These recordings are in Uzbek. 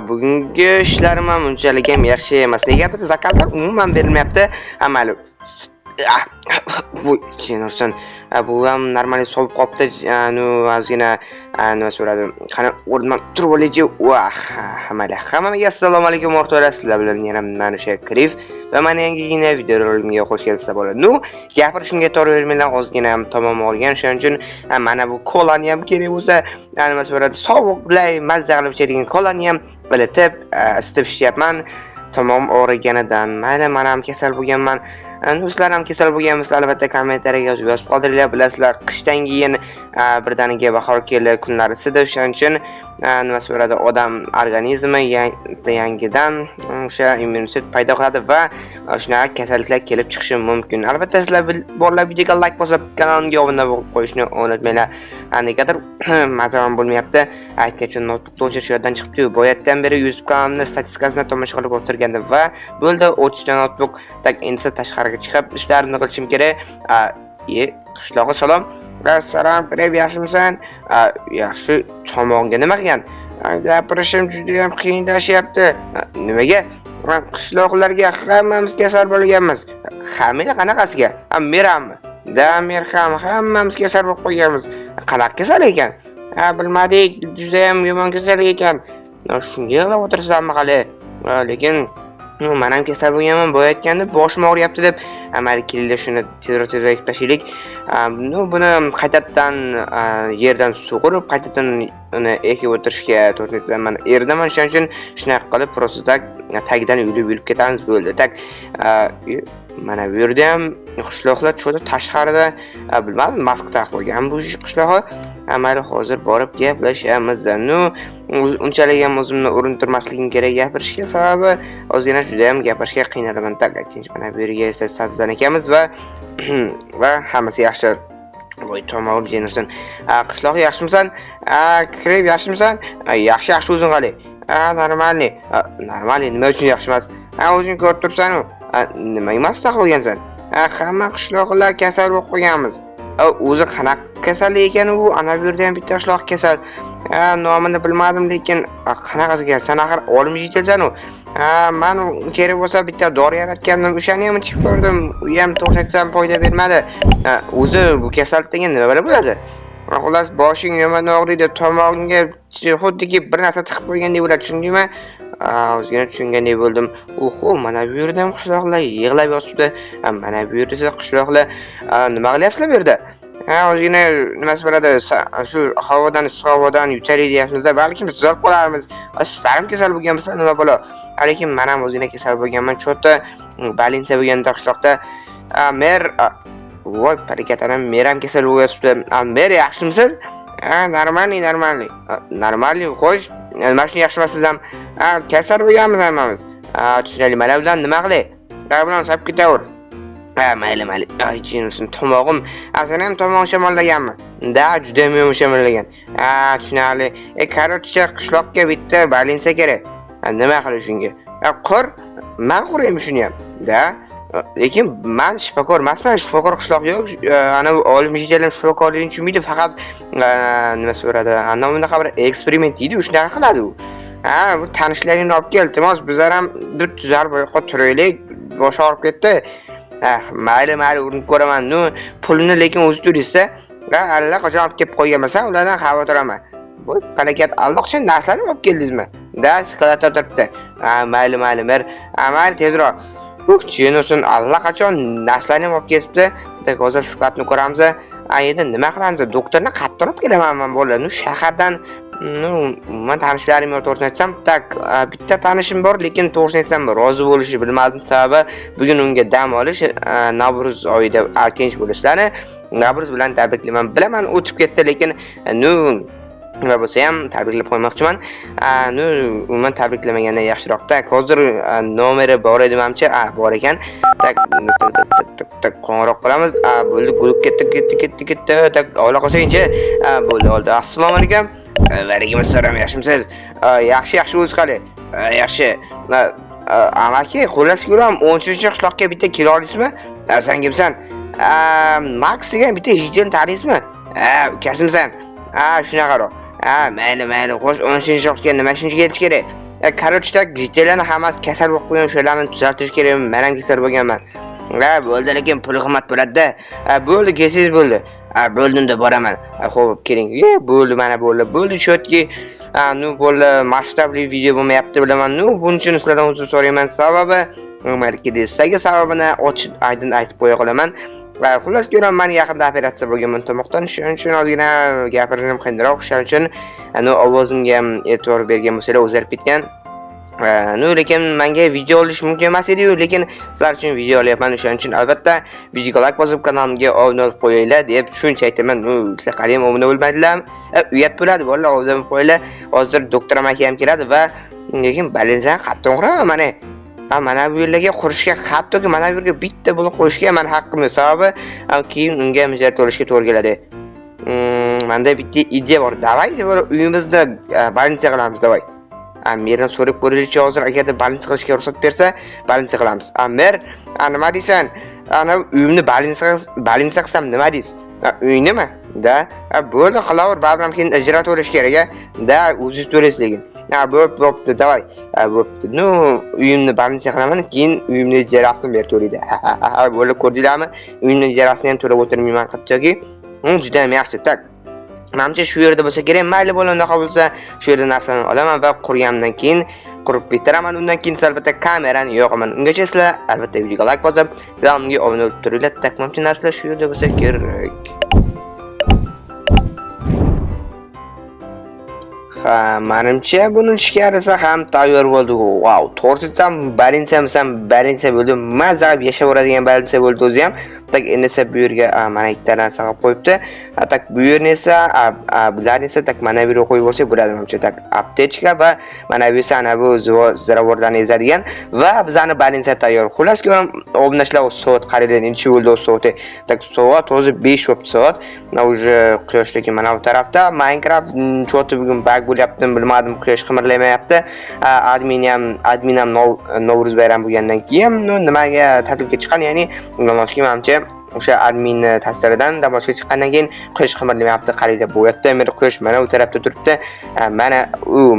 Bugungi ishlarim ham unchalik ham yaxshi emas. Negadir zakazlar umuman berilmayapti. Amali. Bu chinursan. Bu ham normal sovib qopti. Ozgina nima so'radi. Qani o'rnimdan turib olaychi. Hammaga assalomu alaykum o'rtoqlar. Sizlar bilan yana mana o'sha Krif va mana yangigina videorolimga xush kelibsizlar bo'ladi. Gapirishimga to'g'ri bermanglar, ozgina ham tamom olgan. Shuning uchun mana bu kolani ham kerak bo'lsa, nima so'radi. Sovuq bilan mazza qilib ichadigan kolani ham bilib, isitib ishlayapman. Tamom o'raganidan. Mayli, men ham kasal bo'lganman. Sizlar ham kasal bo'lganmisizlar, albatta kommentariyaga yozib qoldiringlar. Bilasizlar, qishdan keyin birdaniga bahor keldi, kunlar isidi, shuning uchun nima so'radi, odam organizmi yangidan o'sha immunitet paydo qiladi va shunaqa kasalliklar kelib chiqishi mumkin. Albatta sizlar bolalar videoga like bosib, kanalimga obuna bo'lib qo'yishni unutmanglar. Negadir mazam bo'lmayapti. Aytgancha notebookda o'chirish yoddan chiqibdi. Boyatdan beri YouTube kanalimni statistikasini tomosha qilib o'tirgandim va bo'ldi, o'chishda notebook tak endi tashqariga chiqib ishlarimni qilishim kerak. Qishloqqa salom. Salom, Krif, yaxshimisan? Yaxshi, tomog'ingga nima qilgan? Gapirishim juda ham qiyinlashyapti. Nimaga? Qishloqlarga hammamiz kasal bo'lganmiz. Hamma qanaqasiga? Merammi? Mer hammamiz kasal bo'lib qolganmiz. Qanaqa kasal ekan? Bilmadik, juda ham yomon kasal ekan. Shunga qilib o'tirsanmi hali? Lekin men ham kasal bo'lganman, bo'yatganda boshim og'riyapti deb amal kelinglar shuni tezroq tashlaylik. Buni qaytadan yerdan sug'urib, qaytadan uni ekib o'tirishga to'g'ri men erdaman, shuning uchun shunaqa qilib prosta tagidan yulib ketamiz bo'ldi. Mana bu yerda ham qishloqlar cho'da tashqarida bilmadim, mask taqib qo'ygan bu qishloqqa. Mayli, hozir borib gaplashamiz. Unchalik ham o'zimni urintirmasligim kerak gapirishga, sababi ozgina juda ham gapirishga qiynalaman. Ikkinchi mana bu yerga esa Sabzan akamiz va hammasi yaxshi. Voy, tomog'im jenirsin. Qishloq yaxshimisan? Krif, yaxshimisan? Yaxshi o'zing qali. Normal, nima uchun yaxshi emas? O'zing ko'rib tursan-ku. Nima emas taqib qo'ygansan? Hamma qishloqlar kasal bo'lib qolganmiz. O'zi qanaqa kasal ekan u? Ana bu yerda ham bitta qishloq kasal. Nomini bilmadim, lekin qanaqasiga san axir olim yetilsan-u. Men kerak bo'lsa bitta dori yaratgandim, o'shani ham ichib ko'rdim. U ham to'xtatsam foyda bermadi. O'zi bu kasallikdan nima bilib bo'ladi? Xullas, boshing yomon og'riydi, tomog'ingga xuddiki bir narsa tiqib qo'ygandek bo'ladi, tushundingmi? O'zgina tushungandek bo'ldim. Mana bu yerda ham qishloqlar yig'lab yotibdi. Mana bu yerda esa qishloqlar nima qilyapsizlar bu yerda? O'zgina nima so'radi, shu havodan, issiq havodan yutalik deyapmiz-da, balki biz tuzalib qolarmiz. Sizlar ham kasal bo'lganmisizlar, nima bo'la? Lekin men ham o'zgina kasal bo'lganman, cho'ta balinsa bo'lganda qishloqda. Mer, voy, parikatadan mer ham kasal bo'lyapti. Mer, yaxshimisiz? Normal, xo'sh, nima shuni yaxshi emas ham? Kasal bo'lganmiz hammamiz. Tushunali, mana bilan nima qilay? Bilan sap ketaver. Mayli. Ay, jinsin, tomog'im. Sen ham tomog'ing shamollaganmi? Juda ham shamollagan. Tushunali. Korotcha qishloqqa bitta balinsa kerak. Nima qilish shunga? Men quraymi shuni ham. Lekin men shifokor emasman, shifokor qishloq yo'q. Ana olim yejalim shifokorligini tushunmaydi, faqat nima so'radi? Nomini xabar eksperiment deydi, shunaqa qiladi u. Bu tanishlaringni olib kel, iltimos, bizlar ham bir tuzar bo'yoqqa turaylik. Boshi og'rib ketdi. Mayli, urinib ko'raman. Pulni lekin o'zi to'laysa, allaqachon olib kelib qo'yganmasa, ulardan xavotir. Bu falokat alloqcha narsalarni olib keldingizmi? Shikolatda turibdi. Mayli, mer. Mayli, tezroq. Chinursin, allaqachon narsalarni olib kelibdi. Hozir shikolatni ko'ramiz. Endi nima qilamiz? Doktorni qayerdan olib kelaman men bo'lar. Shahardan men tanishlarim to'g'risini aytsam, bitta tanishim bor, lekin to'g'risini aytsam rozi bo'lishi bilmadim, sababi bugun unga dam olish Navro'z oyida alkinch bo'lishlarni Navro'z bilan tabriklayman. Bilaman, o'tib ketdi, lekin nima bo'lsa ham tabriklab qo'ymoqchiman. Umuman tabriklamaganda yaxshiroqda. Hozir nomeri bor edi menimcha, bor ekan. Qo'ng'iroq qilamiz. Bo'ldi, guruh ketdi. Ola qolsangchi. Bo'ldi. Assalomu alaykum. Alaykum assalom, yaxshimisiz? Yaxshi, o'zi qali. Yaxshi. Amaki, xullas ko'ram 13-qishloqqa bitta kira olasizmi? Sen kimsan? Max degan bitta yigitni taniysiz?mi? Ukasimisan? Shunaqa. Mayli, xo'sh, 13-qishloqqa nima uchun kelish kerak? Короче, tak jitlarni hammasi kasal bo'lib qo'ygan, shularni tuzatish kerak. Men ham kasal bo'lganman. Bo'ldi, lekin pul qimmat bo'ladi-da. Bo'ldi, kelsangiz bo'ldi. Bo'ldimda boraman. Xo'p, keling. Bo'ldi, mana bo'ldi. Shotki, bo'ldi, masshtabli video bo'lmayapti bilaman. Buning uchun sizlardan uzr so'rayman. Sababi, balki sizlarga sababini ochiq aydin aytib qo'ya qolaman. Xullas ko'ram, men yaqinda operatsiya bo'lganman tomoqdan, shuning uchun ozgina gapirishim qiyinroq, shuning uchun ovozimga e'tibor bergan bo'lsanglar o'zgarib ketgan. Lekin menga video olish mumkin emas edi, lekin sizlar uchun video olyapman, shuning uchun albatta videoga like bosib kanalimga obuna bo'lib qo'yinglar deb shuncha aytaman. Qadim obuna bo'lmadilar. Uyat bo'ladi, vallahi obuna bo'lib qo'yinglar. Hozir doktor amaki ham keladi va lekin balinsan qattiqroq mana. Mana bu yerlarga qurishga, hattoki mana bu yerga bitta bo'lib qo'yishga men haqqim yo'q. Sababi keyin unga mijat to'lashga to'g'ri keladi. Menda bitta ideya bor. Davay deb uyimizda balinsa qilamiz, davay. Merdan so'rab ko'raylikchi hozir, agarda balinsa qilishga ruxsat bersa, balinsa qilamiz. Mer, nima deysan? Ana uyimni balinsa qilsam nima deysiz? Uynimi? Da, bo'ldi, qilaver, baribir keyin ijro to'lash kerak, da, o'zingiz to'laysiz lekin. Bo'pti, davay. Bo'pti. Uyimni balinsa qilaman, keyin uyimni ijarasini berib to'laydi. Bo'ldi, ko'rdinglarmi? Uyimni ijarasini ham to'lab o'tirmayman hattoki. Juda ham yaxshi. Tak. Menimcha shu yerda bo'lsa kerak, mayli bo'lgandaqa bo'lsa, shu yerda narsalarni olaman va qurgandan keyin qurib bitiraman. Undan keyin albatta kamerani yoqaman. Ungacha sizlar albatta videoga like bosib, kanalimga obuna bo'lib turinglar. Tak, menimcha narsalar shu yerda bo'lsa kerak. Menimcha buni ichkarisi ham tayyor bo'ldi. Wow, to'g'risi balinsa bo'ldi. Mazza qilib yashayveradigan balinsa bo'ldi o'zi ham. Tak endi esa bu yerga mana ikkita narsa qilib qo'yibdi. Tak bu yerni esa bularni esa tak mana bu yerga qo'yib yuborsak bo'ladi menimcha. Tak aptechka va mana bu esa bu ziravordan ezadigan va bizani balinsa tayyor. Xullas ko'ram, obunashlar soat qariydi, necha bo'ldi o soati. Tak soat o'zi 5 bo'libdi soat. Уже quyoshdagi mana bu tarafda Minecraft cho'ti bugun bug bo'lyapti, bilmadim, quyosh qimirlamayapti. Admin ham Navro'z bayram bo'lgandan keyin nimaga ta'tilga chiqqan, ya'ni nomashki menimcha o'sha admin tasdiridan damoshga chiqqandan keyin quyosh qimirlamayapti. Qaranglar, bu yerda meni quyosh mana bu tarafda turibdi. Mana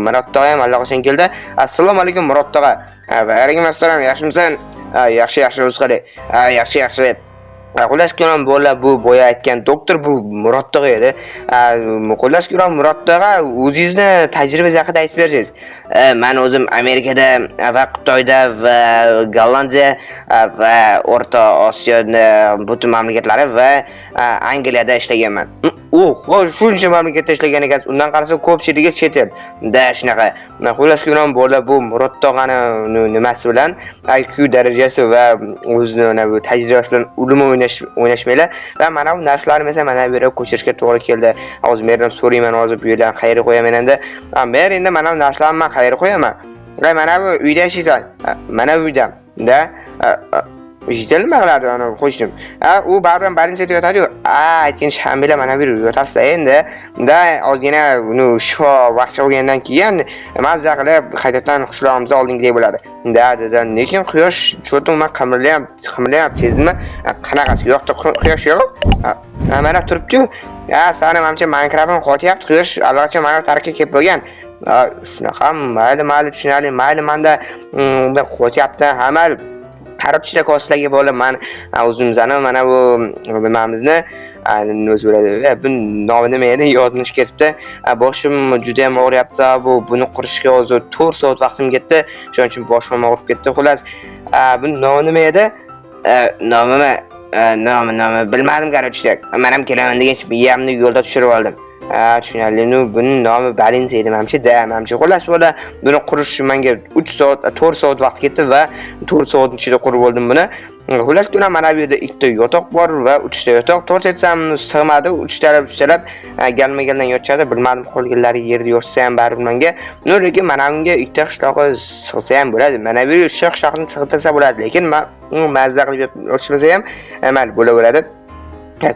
Murod tog'a ham allaqachon keldi. Assalomu alaykum Murod tog'a. Va alaykum assalom, yaxshimisan? Yaxshi, o'zi qalay? Yaxshi. Xullas ko'ram, bu boya aytgan doktor bu Murod tog'a edi. Xullas ko'ram, Murod tog'a o'zingizni tajribangiz haqida aytib bersangiz. Men o'zim Amerikada va Xitoyda va Gollandiya va O'rta Osiyoda butun mamlakatlari va Angliyada ishlaganman. Shuncha mamlakatda ishlagan ekansiz. Undan qarasa ko'pchiligi chet el. Da shunaqa. Xullas ko'ram, bu Murod tog'ani nimasi bilan IQ darajasi va o'zining bu tajribasi bilan ulumi o'ynashmaylar va mana bu narsalarni esa mana bu yerga ko'chirishga to'g'ri keldi. Hozir merdan so'rayman, hozir bu yerdan qayerga qo'yaman endi. Mer endi mana bu narsalarni men qayerga qo'yaman? Mana bu uyda yashaysan. Mana bu uyda. Da Jitilma qiladi ana qo'shnim. U baribir balinsa yotadi-ku. Aytgan shamila mana bir yotasizlar endi. Da ozgina uni shifo vaqti bo'lgandan keyin mazza qilib qaytadan qishlog'imizga oldingidek bo'ladi. Da, lekin quyosh cho'tuma qimirlayapti, sezdingmi? Qanaqasi? Yo'qda quyosh yo'q. Mana turibdi-ku. Sani menimcha Minecraftni qo'tyapti, quyosh allaqachon mana tarafga kelib bo'lgan. Shunaqa mayli tushunali, mayli menda qo'tyapti, hamal qarabchilar ko'rsatlarga bo'lib men o'zimizni mana bu nimamizni o'zi bo'ladi. Bu nomi nima edi? Yodimga ketibdi. Boshim juda ham og'riyapti. Buni qurishga hozir 4 soat vaqtim ketdi. Shuning uchun boshim og'rib ketdi. Xullas, bu nomi nima edi? Nomi bilmadim qarabchilar. Men ham kelaman degan miyamni yo'lda tushirib oldim. Tushunarli. Buni nomi balinsa edi menimcha. Xullas bo'ldi. Buni qurish menga 4 soat vaqt ketdi va 4 soat ichida qurib oldim buni. Xullas ko'ram, mana bu yerda 2 ta yotoq bor va 3 ta yotoq. To'rt etsam sig'madi, 3 taraf galma-galdan yotchadi. Bilmadim, qolganlari yerda yotsa ham baribir menga. Lekin mana bunga 2 ta qishloqqa sig'sa ham bo'ladi. Mana bu qishloqni sig'tirsa bo'ladi, lekin mazza qilib yotishmasa ham amal bo'laveradi.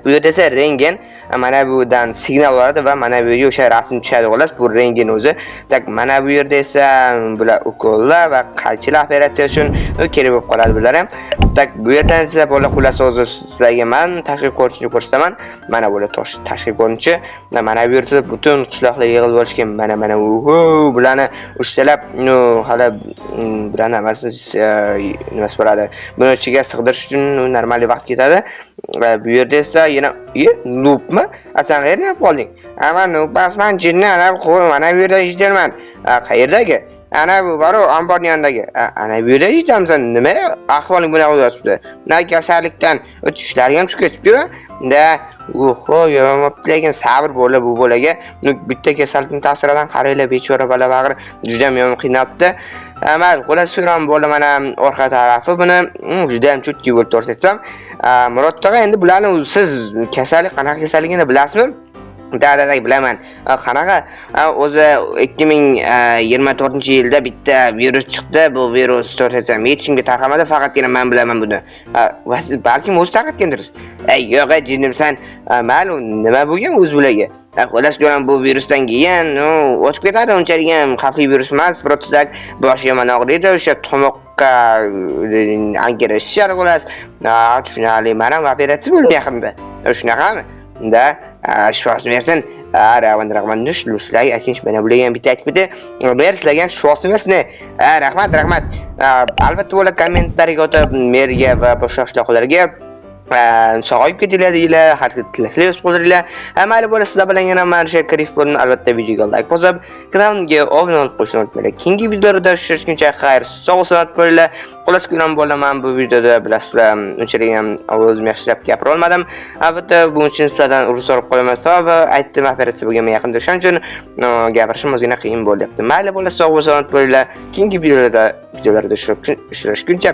Bu yerda esa rentgen mana budan signal oladi va mana bu yerga o'sha rasm tushadi xolos. Bu rentgen o'zi. Tak mana bu yerda esa bular ukollar va qalchilar operatsiya uchun kerak bo'lib qoladi bular ham. Tak bu yerdan esa bo'la xullas o'zi sizlarga men tashqi ko'rinishni ko'rsataman. Mana bo'la tashqi ko'rinishi. Mana bu yerda butun qishloqlar yig'ilib olishgan. Mana bularni uchtalab hali bularni nimasi bo'ladi. Buni ichiga sig'dirish uchun normal vaqt ketadi. Bu yerda esa yana noobmi? Sen qayerdan qolding? Ama noob emasman, jinni ana qo'y, mana bu yerda ishlayman. Qayerdagi? Ana bu baro omborning yonidagi. Ana bu yerda ishlayapsan. Nima ahvoling bunaqa o'tibdi? Na kasallikdan o'tishlaring ham chiqib ketibdi-ku. Da, oho, yomabdi lekin sabr bo'la bu bolaga. Bitta kasallikning ta'siridan qaranglar, bechora bola bag'ri juda ham yomon qiynabdi. Amal xullas suram bola mana orqa tarafi buni juda ham chutki bo'lib ko'rsatsam. Murod tog'a, endi bularni siz kasallik qanaqa kasalligini bilasizmi? Da bilaman. Qanaqa? O'zi 2024-yilda bitta virus chiqdi. Bu virus to'rsam hech kimga tarqamadi, faqatgina men bilaman buni. Va siz balki o'z tarqatgandirsiz. Yo'q, jinimsan. Ma'lum nima bo'lgan o'z bularga. Xullas ko'ram bu virusdan keyin o'tib ketadi, unchalik ham xavfli virus emas. Protodak boshi yomon og'riydi, o'sha tomoqqa angirishar xullas. Tushunarli, mana operatsiya bo'ldi yaqinda. Shunaqami? Da shifosini bersin. Rahmat. Sizlarga aytishim mana bularga bitta aytib ketdi. Mer sizlarga shifosini bersin. Rahmat. Albatta bo'la kommentariyaga o'tib merga va boshqa qishloqlarga sog'ayib ketinglar deylar, har tilaklar qoldiringlar. Mayli bo'lsa sizlar bilan yana mana shu kirif bo'ldim. Albatta videoga like bosib, kanalimga obuna bo'lib qo'yishni unutmanglar. Keyingi videolarda uchrashguncha xayr, sog' salomat bo'linglar. Xullas ko'ram bo'laman bu videoda bilasizlar, unchalik ham o'zim yaxshilab gapira olmadim. Albatta bu uchun sizlardan urus olib qolaman. Sababi aytdim operatsiya bo'lgan yaqinda, shuning uchun gapirishim o'zgina qiyin bo'lyapti. Mayli bo'lsa sog' salomat bo'linglar. Keyingi videolarda uchrashguncha